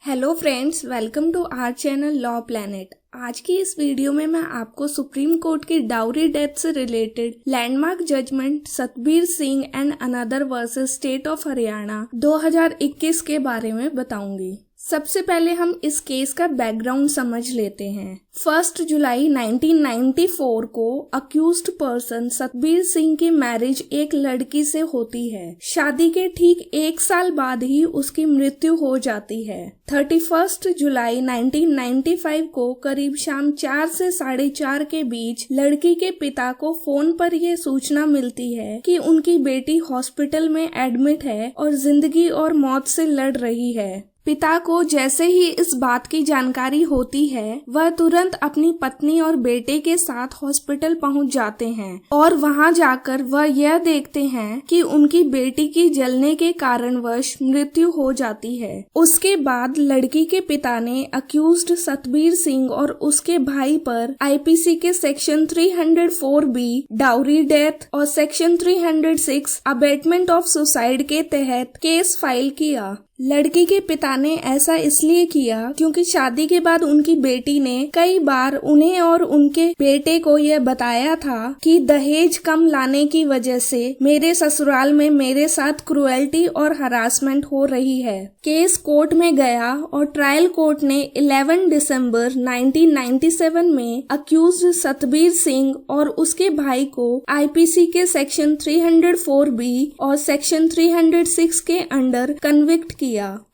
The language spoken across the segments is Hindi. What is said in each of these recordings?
Hello friends, welcome to our channel law planet. आज की इस वीडियो में मैं आपको सुप्रीम कोर्ट की डाउरी डेथ से related landmark judgment Satbir Singh and another versus state of Haryana 2021 के बारे में बताऊंगी। सबसे पहले हम इस केस का बैकग्राउंड समझ लेते हैं। 1 जुलाई 1994 को अक्यूज्ड पर्सन सतबीर सिंह की मैरिज एक लड़की से होती है। शादी के ठीक 1 साल बाद ही उसकी मृत्यु हो जाती है। 31 जुलाई 1995 को करीब शाम 4 से 4:30 के बीच लड़की के पिता को फोन पर यह सूचना मिलती है कि उनकी बेटी हॉस्पिटल में एडमिट है और जिंदगी और मौत से लड़ रही है। पिता को जैसे ही इस बात की जानकारी होती है, वह तुरंत अपनी पत्नी और बेटे के साथ हॉस्पिटल पहुंच जाते हैं और वहां जाकर वह यह देखते हैं कि उनकी बेटी की जलने के कारणवश मृत्यु हो जाती है। उसके बाद लड़की के पिता ने अक्यूज्ड सतबीर सिंह और उसके भाई पर आईपीसी के सेक्शन 304B डाउरी डेथ और सेक्शन 306 अबेटमेंट ऑफ सुसाइड के तहत केस फाइल किया। लड़की के पिता ने ऐसा इसलिए किया क्योंकि शादी के बाद उनकी बेटी ने कई बार उन्हें और उनके बेटे को यह बताया था कि दहेज कम लाने की वजह से मेरे ससुराल में मेरे साथ क्रुएल्टी और हरासमेंट हो रही है। केस कोर्ट में गया और ट्रायल कोर्ट ने 11 दिसंबर 1997 में अक्यूज्ड सतबीर सिंह और उसके भाई को आईपीसी के सेक्शन 304B और सेक्शन 306 के अंडर कन्विक्ट किया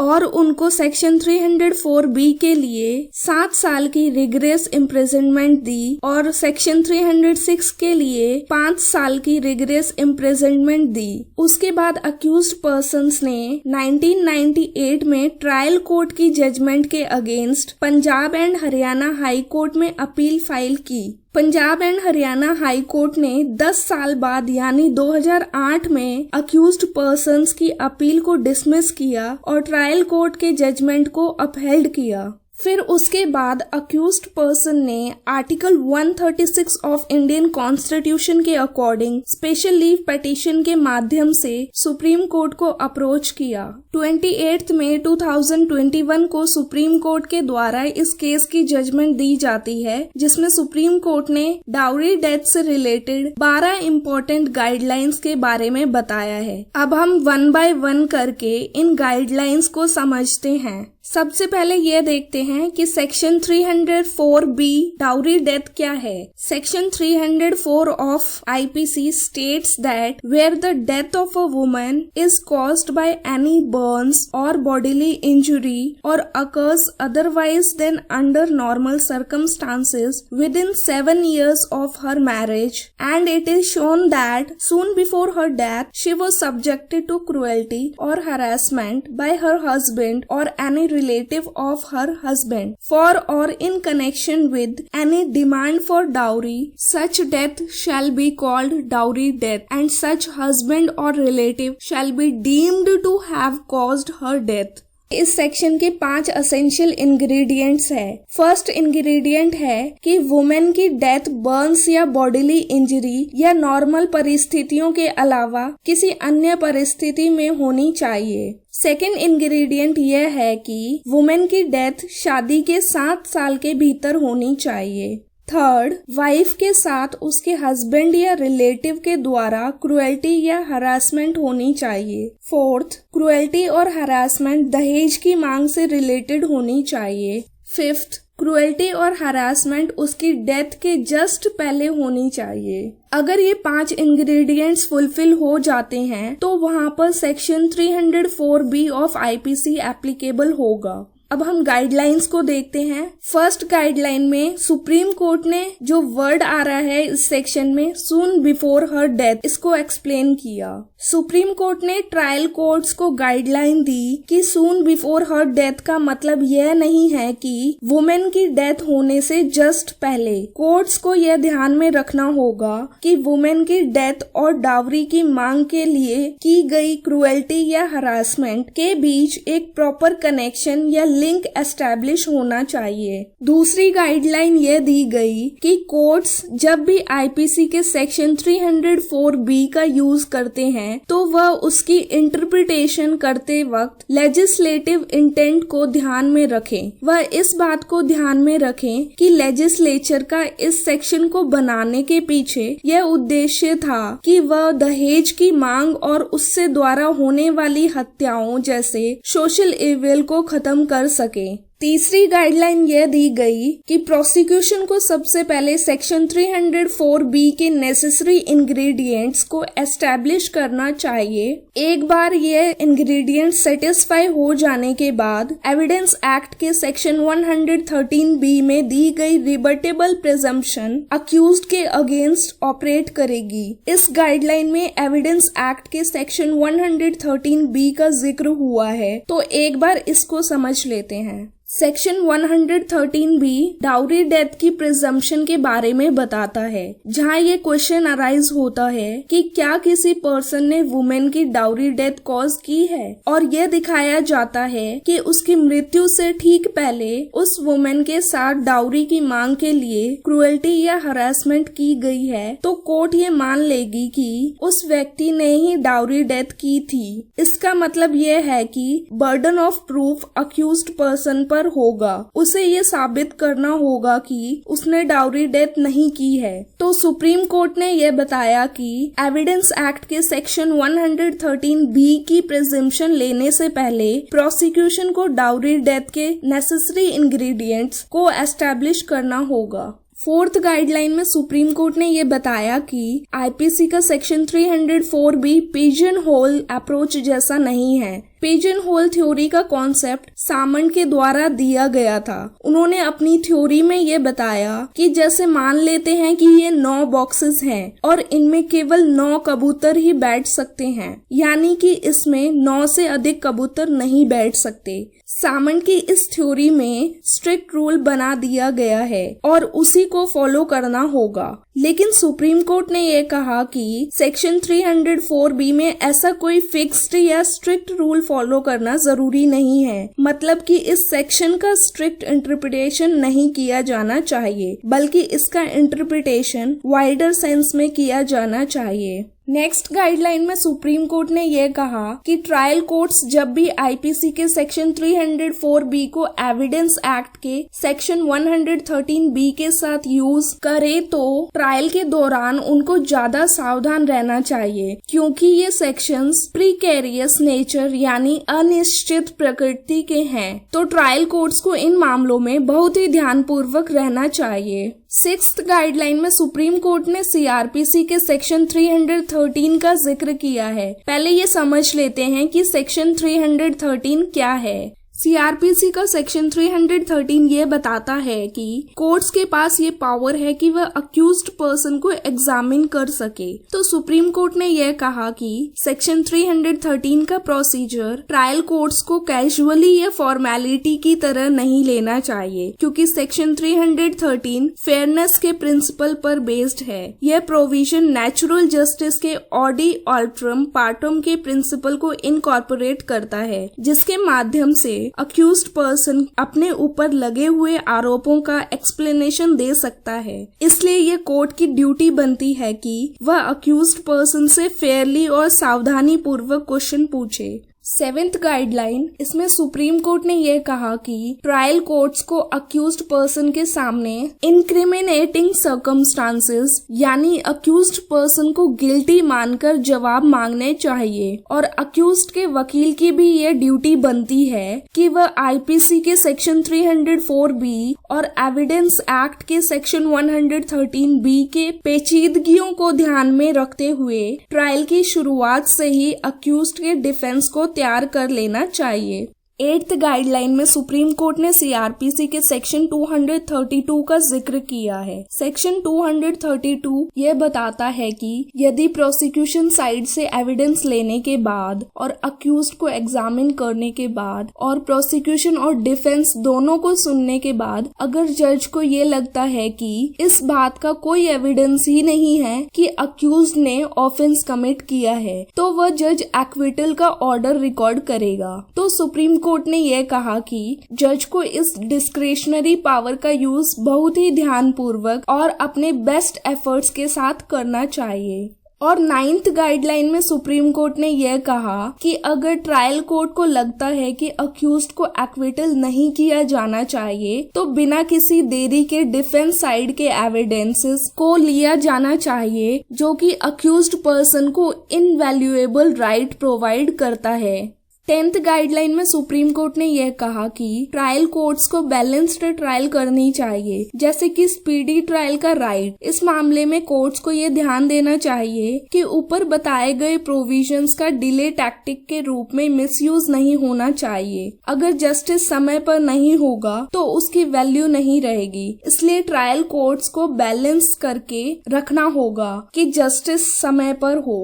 और उनको सेक्शन 304B के लिए 7 साल की रिग्रेस इम्प्रिजनमेंट दी और सेक्शन 306 के लिए 5 साल की रिग्रेस इम्प्रिजनमेंट दी। उसके बाद अक्यूज्ड पर्सन्स ने 1998 में ट्रायल कोर्ट की जजमेंट के against Punjab and Haryana high court में अपील फाइल की। Punjab and Haryana high court ने 10 साल बाद यानी 2008 में अक्यूज्ड पर्सन्स की अपील को डिसमिस किया और ट्रायल कोर्ट के जजमेंट को अपहेल्ड किया। फिर उसके बाद अक्यूज्ड पर्सन ने आर्टिकल 136 ऑफ इंडियन कॉन्स्टिट्यूशन के अकॉर्डिंग स्पेशल लीव पिटीशन के माध्यम से सुप्रीम कोर्ट को अप्रोच किया। 28 मई 2021 को सुप्रीम कोर्ट के द्वारा इस केस की जजमेंट दी जाती है, जिसमें सुप्रीम कोर्ट ने डाउरी डेथ से रिलेटेड 12 इम्पोर्टेंट गाइडलाइंस के बारे में बताया है। अब हम 1 बाय 1 करके इन गाइडलाइंस को समझते हैं। सबसे पहले ये देखते हैं कि सेक्शन 304B डाउरी डेथ क्या है। Section 304 of IPC states that where the death of a woman is caused by any burns और बॉडीली इंजुरी और occurs otherwise than under normal circumstances within 7 years of her marriage, and it is shown that soon before her death she was subjected to cruelty or harassment by her husband or any relative of her husband for or in connection with any demand for dowry, such death shall be called dowry death, and such husband or relative shall be deemed to have caused her death। इस सेक्शन के 5 असेंशियल इंग्रेडिएंट्स है। फर्स्ट इंग्रेडिएंट है कि वुमेन की डेथ बर्न्स या बॉडीली इंजरी या नॉर्मल परिस्थितियों के अलावा किसी अन्य परिस्थिति में होनी चाहिए। सेकेंड इंग्रेडिएंट यह है कि वुमेन की डेथ शादी के 7 साल के भीतर होनी चाहिए। थर्ड, वाइफ के साथ उसके हस्बैंड या रिलेटिव के द्वारा क्रुएल्टी या हरासमेंट होनी चाहिए। फोर्थ, क्रुएल्टी और हरासमेंट दहेज की मांग से रिलेटेड होनी चाहिए। फिफ्थ, क्रुएल्टी और हरासमेंट उसकी डेथ के जस्ट पहले होनी चाहिए। अगर ये 5 इंग्रेडिएंट्स फुलफिल हो जाते हैं तो वहाँ पर section 304B of IPC applicable होगा। अब हम गाइडलाइंस को देखते हैं। फर्स्ट गाइडलाइन में सुप्रीम कोर्ट ने जो वर्ड आ रहा है इस सेक्शन में सून बिफोर हर डेथ, इसको एक्सप्लेन किया। सुप्रीम कोर्ट ने ट्रायल कोर्ट्स को गाइडलाइन दी कि सून बिफोर हर डेथ का मतलब यह नहीं है कि वुमेन की डेथ होने से जस्ट पहले। कोर्ट्स को यह ध्यान में रखना होगा कि वुमेन की डेथ और डावरी की मांग के लिए की गई क्रुएल्टी या हरासमेंट के बीच एक प्रॉपर कनेक्शन या लिंक एस्टैब्लिश होना चाहिए। दूसरी गाइडलाइन यह दी गई कि कोर्ट्स जब भी आईपीसी के सेक्शन 304B का यूज करते हैं हैं तो वह उसकी इंटरप्रिटेशन करते वक्त लेजिस्लेटिव इंटेंट को ध्यान में रखें। वह इस बात को ध्यान में रखें कि लेजिस्लेचर का इस सेक्शन को बनाने के पीछे यह उद्देश्य था कि वह दहेज की मांग और उससे द्वारा होने वाली हत्याओं जैसे सोशल इविल को खत्म कर सके। तीसरी गाइडलाइन यह दी गई कि प्रोसिक्यूशन को सबसे पहले सेक्शन 304B के नेसेसरी इंग्रेडिएंट्स को एस्टैब्लिश करना चाहिए। एक बार ये इंग्रेडिएंट्स सेटिस्फाई हो जाने के बाद एविडेंस एक्ट के सेक्शन 113B में दी गई रिबटेबल प्रिजम्पशन अक्यूज्ड के अगेंस्ट ऑपरेट करेगी। इस गाइडलाइन में एविडेंस एक्ट के सेक्शन 113B का जिक्र हुआ है, तो एक बार इसको समझ लेते हैं। सेक्शन 113B डाउरी डेथ की प्रिजम्पशन के बारे में बताता है, जहाँ ये क्वेश्चन अराइज होता है कि क्या किसी पर्सन ने वुमेन की डाउरी डेथ कॉज की है, और यह दिखाया जाता है कि उसकी मृत्यु से ठीक पहले उस वुमेन के साथ डाउरी की मांग के लिए क्रुएल्टी या हरासमेंट की गई है, तो कोर्ट ये मान लेगी कि उस व्यक्ति ने ही डाउरी डेथ की थी। इसका मतलब यह है कि burden of proof accused person पर होगा, उसे ये साबित करना होगा कि उसने डाउरी डेथ नहीं की है। तो सुप्रीम कोर्ट ने यह बताया कि एविडेंस एक्ट के सेक्शन 113B की प्रिजम्पशन लेने से पहले प्रोसिक्यूशन को डाउरी डेथ के नेसेसरी इंग्रेडिएंट्स को एस्टैब्लिश करना होगा। फोर्थ गाइडलाइन में सुप्रीम कोर्ट ने ये बताया कि आईपीसी का section 304B pigeon whole approach जैसा नहीं है। पिजन होल थ्योरी का कॉन्सेप्ट सामंट के द्वारा दिया गया था। उन्होंने अपनी थ्योरी में ये बताया कि जैसे मान लेते हैं कि ये 9 बॉक्सेस हैं और इनमें केवल 9 कबूतर ही बैठ सकते हैं, यानी कि इसमें 9 से अधिक कबूतर नहीं बैठ सकते। सामंट की इस थ्योरी में स्ट्रिक्ट रूल बना दिया गया है और उसी को फॉलो करना होगा, लेकिन सुप्रीम कोर्ट ने यह कहा कि सेक्शन 304B में ऐसा कोई फिक्स्ड या स्ट्रिक्ट रूल फॉलो करना जरूरी नहीं है। मतलब कि इस सेक्शन का स्ट्रिक्ट इंटरप्रिटेशन नहीं किया जाना चाहिए, बल्कि इसका इंटरप्रिटेशन वाइडर सेंस में किया जाना चाहिए। नेक्स्ट गाइडलाइन में सुप्रीम कोर्ट ने यह कहा कि ट्रायल कोर्ट्स जब भी आईपीसी के सेक्शन 304B को एविडेंस एक्ट के सेक्शन 113B के साथ यूज करे तो ट्रायल के दौरान उनको ज्यादा सावधान रहना चाहिए, क्योंकि ये सेक्शंस प्रीकेरियस नेचर यानी अनिश्चित प्रकृति के हैं। तो ट्रायल कोर्ट्स को इन मामलों में बहुत ही ध्यानपूर्वक रहना चाहिए। सिक्स्थ गाइडलाइन में सुप्रीम कोर्ट ने सीआरपीसी के सेक्शन 313 का जिक्र किया है। पहले ये समझ लेते हैं कि सेक्शन 313 क्या है। सीआरपीसी का सेक्शन 313 ये बताता है कि कोर्ट्स के पास ये पावर है कि वह अक्यूज्ड पर्सन को एग्जामिन कर सके। तो सुप्रीम कोर्ट ने यह कहा कि सेक्शन 313 का प्रोसीजर ट्रायल कोर्ट्स को कैजुअली या फॉर्मेलिटी की तरह नहीं लेना चाहिए, क्योंकि सेक्शन 313 फेयरनेस के प्रिंसिपल पर बेस्ड है। यह प्रोविजन नेचुरल जस्टिस के ऑडी ऑल्ट्रम पार्टम के प्रिंसिपल को इनकॉर्पोरेट करता है, जिसके माध्यम से अक्यूज्ड पर्सन अपने ऊपर लगे हुए आरोपों का एक्सप्लेनेशन दे सकता है। इसलिए ये कोर्ट की ड्यूटी बनती है कि वह अक्यूज्ड पर्सन से फेयरली और सावधानी पूर्वक क्वेश्चन पूछे। सेवेंथ गाइडलाइन, इसमें सुप्रीम कोर्ट ने यह कहा कि ट्रायल कोर्ट्स को अक्यूज्ड पर्सन के सामने इंक्रिमिनेटिंग सर्कमस्टांसेस यानी अक्यूज्ड पर्सन को गिल्टी मानकर जवाब मांगने चाहिए, और अक्यूज्ड के वकील की भी यह ड्यूटी बनती है कि वह आईपीसी के सेक्शन 304B और एविडेंस एक्ट के सेक्शन 113B के पेचीदगियों को ध्यान में रखते हुए ट्रायल की शुरुआत से ही अक्यूज्ड के डिफेंस को तैयार कर लेना चाहिए। 8th गाइडलाइन में सुप्रीम कोर्ट ने सीआरपीसी के सेक्शन 232 का जिक्र किया है। सेक्शन 232 यह बताता है कि यदि प्रोसिक्यूशन साइड से एविडेंस लेने के बाद और अक्यूज्ड को एग्जामिन करने के बाद और प्रोसिक्यूशन और डिफेंस दोनों को सुनने के बाद अगर जज को ये लगता है कि इस बात का कोई एविडेंस ही नहीं है कि अक्यूज्ड ने ऑफेंस कमिट किया है, तो वह जज एक्विटल का ऑर्डर रिकॉर्ड करेगा। तो सुप्रीम कोर्ट ने यह कहा कि जज को इस डिस्क्रिशनरी पावर का यूज बहुत ही ध्यानपूर्वक और अपने बेस्ट एफर्ट्स के साथ करना चाहिए। और 9th गाइडलाइन में सुप्रीम कोर्ट ने यह कहा कि अगर ट्रायल कोर्ट को लगता है कि अक्यूज्ड को एक्विटल नहीं किया जाना चाहिए तो बिना किसी देरी के डिफेंस साइड के एविडेंसेस को लिया जाना चाहिए, जो कि अक्यूज्ड पर्सन को इनवैल्यूएबल राइट प्रोवाइड करता है। 10th गाइडलाइन में सुप्रीम कोर्ट ने यह कहा कि ट्रायल कोर्ट्स को बैलेंस्ड ट्रायल करनी चाहिए, जैसे कि स्पीडी ट्रायल का राइट। इस मामले में कोर्ट्स को यह ध्यान देना चाहिए कि ऊपर बताए गए प्रोविजंस का डिले टैक्टिक के रूप में मिसयूज नहीं होना चाहिए। अगर जस्टिस समय पर नहीं होगा तो उसकी वैल्यू नहीं रहेगी, इसलिए ट्रायल कोर्ट्स को बैलेंस करके रखना होगा कि जस्टिस समय पर हो।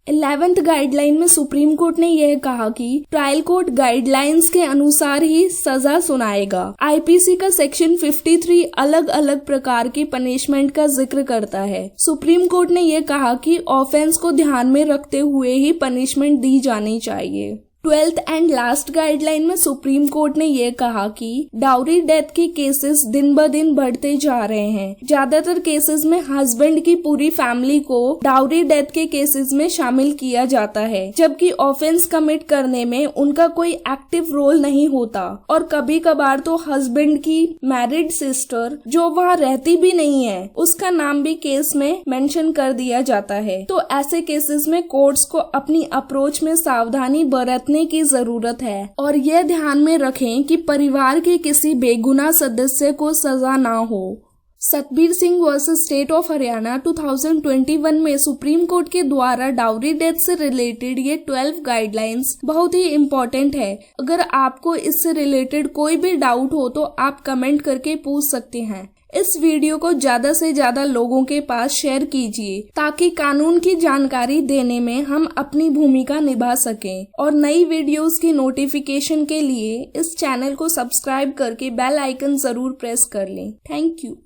11th गाइडलाइन में सुप्रीम कोर्ट ने यह कहा कि ट्रायल कोर्ट गाइडलाइंस के अनुसार ही सजा सुनाएगा। आईपीसी का सेक्शन 53 अलग अलग प्रकार की पनिशमेंट का जिक्र करता है। सुप्रीम कोर्ट ने यह कहा कि ऑफेंस को ध्यान में रखते हुए ही पनिशमेंट दी जानी चाहिए। 12th एंड लास्ट गाइडलाइन में सुप्रीम कोर्ट ने यह कहा कि डाउरी डेथ के केसेस दिन ब दिन बढ़ते जा रहे हैं। ज्यादातर केसेस में हस्बैंड की पूरी फैमिली को डाउरी डेथ के केसेस में शामिल किया जाता है, जबकि ऑफेंस कमिट करने में उनका कोई एक्टिव रोल नहीं होता और कभी कभार तो हस्बैंड की मैरिड सिस्टर जो वहाँ रहती भी नहीं है उसका नाम भी केस में मेंशन कर दिया जाता है। तो ऐसे केसेस में कोर्ट्स को अपनी अप्रोच में सावधानी बरतने की जरूरत है और यह ध्यान में रखें कि परिवार के किसी बेगुनाह सदस्य को सजा ना हो। Satbir Singh versus state of Haryana 2021 में सुप्रीम कोर्ट के द्वारा डाउरी डेथ से रिलेटेड ये 12 गाइडलाइंस बहुत ही इम्पोर्टेंट है। अगर आपको इससे रिलेटेड कोई भी डाउट हो तो आप कमेंट करके पूछ सकते हैं। इस वीडियो को ज्यादा से ज्यादा लोगों के पास शेयर कीजिए ताकि कानून की जानकारी देने में हम अपनी भूमिका निभा सकें और नई वीडियोस की नोटिफिकेशन के लिए इस चैनल को सब्सक्राइब करके बेल आइकन जरूर प्रेस कर लें। Thank you.